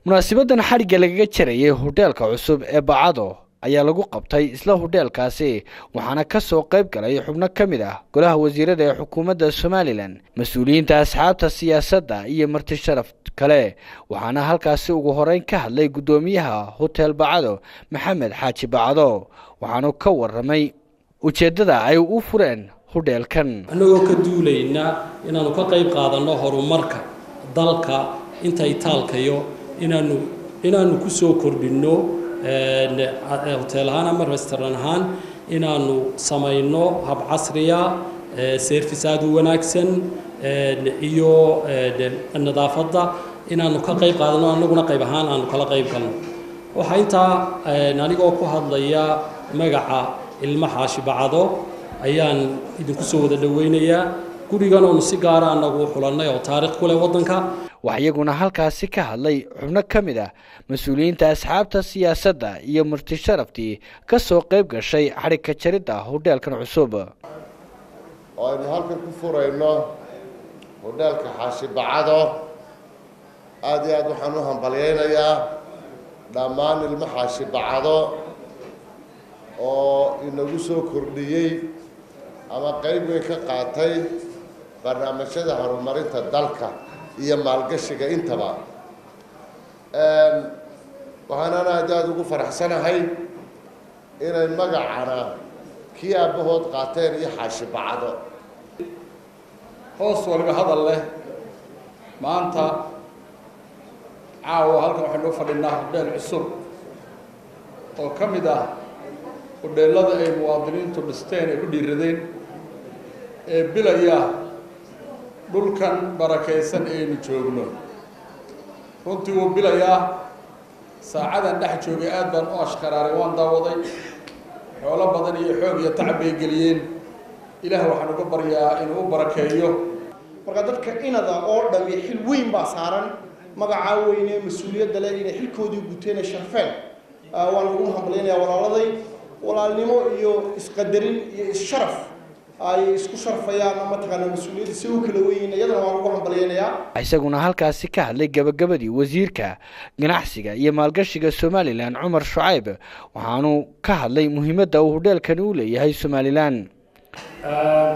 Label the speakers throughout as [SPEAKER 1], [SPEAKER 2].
[SPEAKER 1] munaasabadan xariga lagaga jarayay hotelka cusub ee Bacado ayaa lagu qabtay isla hotelkaasi waxaana ka soo qayb galay xubno kamid ah golaha wasiirada ee xukuumadda Somaliland mas'uuliyiinta asxaabta siyaasadda iyo marti sharaf kale waxaana halkaasi ugu horeyn ka hadlay gudoomiyaha hotel Bacado Maxamed Xaaji Bacado waxaanu ka waramay ujeedada ay u fureen hotelkan
[SPEAKER 2] anagoo ka duulayna inaanu ka qayb qaadano horumarka dalka intay taalkayo inaanu ku soo kordhino hotel ahaan ama restaurant ahaan inaanu samayno hab casriya service aad u wanaagsan iyo nadaafadda inaanu ka qayb qaadano anaguna qayb ahaan aanu kala qayb galno waxa inta anigoo ku hadlaya magaca ilma Xaashi Bacado ayaan idinku soo wada dhaweynayaa gurigan oo si gaar ah anagu xulanay oo taariikh ku leh wadanka
[SPEAKER 1] waxayaguna halkaasi ka hadlay xubno kamid ah mas'uuliyiinta asxaabta siyaasadda iyo marti sharaftii ka soo qayb gashay xariga jaridda hotelkan cusub
[SPEAKER 3] oo aynu halkan ku furayno hotelka Xaashi Bacado aad iyo aad waxaan u hambalyeeynaa dhammaan ilma Xaashi Bacado oo inagu soo kordhiyay ama qayb weyn ka qaatay barnaamijyada horumarinta dalka iyo maalgashiga intaba waxaan aad ugu faraxsanahay inay magacana kii aabahood qaateen iyo Xaashi Bacado
[SPEAKER 4] hoos waliba hadal leh maanta caawa halkan waxaynu fadhinaa hotel cusub oo kamid ah hoteelada ay muwaadiniintu dhisteen ay ku dhiiradeen ee bilaya dhulkan barakeysan aynu joogno runtii uu bilayaa saacadan dhex joogay aad baan u ashqaraaray waan daawaday xoolo badan iyo xoog iyo tacab ay geliyeen ilaah waxaan uga baryaa inuu u barakeeyo
[SPEAKER 5] marka dadka inada oo dhami xil weyn baa saaran magaca weyn ee mas'uuliyadda leh inay xilkoodii guteen sharfeen waan ugu hambaleynayaa walaaladey walaalnimo iyo isqadarin iyo isharaf ay isku sharfayaan ama taqaana mas'uuliyadda si uu kala weyn iyadana waan ugu hambaleynayaa
[SPEAKER 1] isaguna halkaasi ka hadlay gabagabadii wasiirka ganacsiga iyo maalgashiga Somaliland Umar Shucayb waxaanu ka hadlay muhiimadda uu hotelkan u leeyahay Somaliland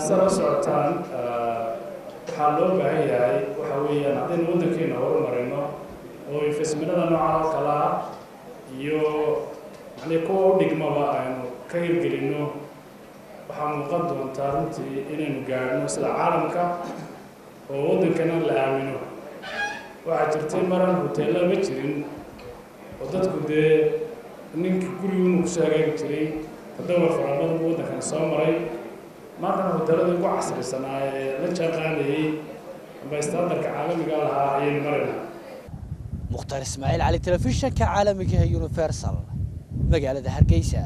[SPEAKER 6] socotaan waxaa loo baahan yahay waxa weeyaan haddaynu waddankeena horumarino oo investmentada noocan oo kale ah iyo kuwa u dhigmaba aynu ka hirgelino waxaa muuqan doontaa runtii inaynu gaadhno sida caalamka oo waddankana la aamino waxaa jirtay maran hoteella ma jirin oo dadku dee ninkii gurigu ku sheegay jiray toddoba farabadan buu waddankana soo maray maantana hoteelladii ugu casrisanaa ee la jaanqaadayay amba standardka caalamiga lahaa ayaynu maraynaa
[SPEAKER 1] Mukhtaar Ismaaciil cali telefishinka caalamiga ee Universal magaalada Hargeysa.